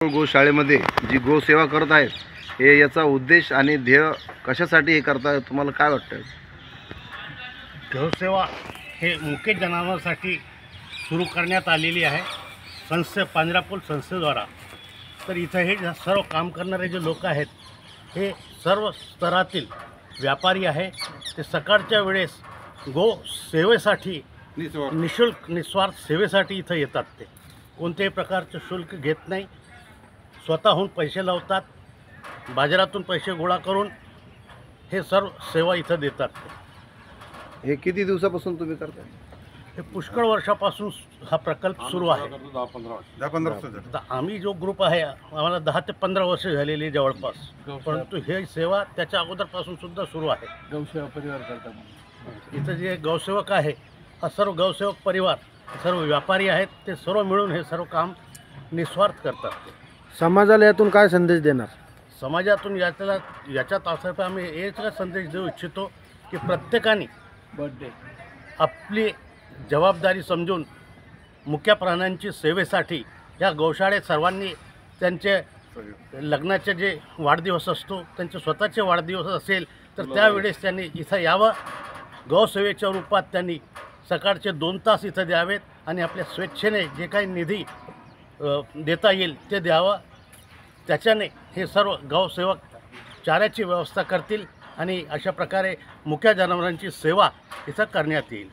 गोशाळेमध्ये जी गोसेवा करत आहेत, हे याचा उद्देश आणि ध्येय कशासाठी हे करताय, तुम्हाला काय वाटतं? गौसेवा हे मुख्य जनावरांसाठी सुरू करण्यात आलेली आहे पांजरापूल संस्थेद्वारा. तर इथं हे सर्व काम करणारे जे लोक आहेत हे सर्व स्तरातील व्यापारी आहे. ते सकाळच्या वेळेस गो सेवेसाठी निशुल्क निस्वार्थ सेवेसाठी इथं येतात. ते कोणत्याही प्रकारचं शुल्क घेत नाही, स्वतःहून पैसे लावतात, बाजारातून पैसे गोळा करून हे सर्व सेवा इथं देतात. हे किती दिवसापासून तुम्ही करताय? हे पुष्कळ वर्षापासून हा प्रकल्प सुरू आहे. 10-15 वर्ष झाली. आता आम्ही जो ग्रुप आहे आम्हाला 10 ते 15 वर्ष झालेली जवळपास, परंतु हे सेवा त्याच्या अगोदरपासून सुद्धा सुरू आहे. गौसेवा परिवार करतात. इथं जे गौसेवक आहे हा सर्व गौसेवक परिवार, सर्व व्यापारी आहेत, ते सर्व मिळून हे सर्व काम निस्वार्थ करतात. समाजाला यातून काय संदेश देणार? समाजातून याच्यात असं आम्ही एकच संदेश देऊ इच्छितो की प्रत्येकाने आपली जबाबदारी समजून मुक्या प्राण्यांची सेवेसाठी या गौशाळेत सर्वांनी त्यांचे लग्नाचे जे वाढदिवस असतो, त्यांचे स्वतःचे वाढदिवस असेल तर त्यावेळेस त्यांनी इथं यावं. गौसेवेच्या रूपात त्यांनी सकाळचे 2 तास इथं द्यावेत आणि आपल्या स्वेच्छेने जे काही निधी देता येईल ते द्यावं. त्याच्याने हे सर्व गौसेवक चाऱ्याची व्यवस्था करतील आणि अशा प्रकारे मुक्या जनावरांची सेवा इथं करण्यात येईल.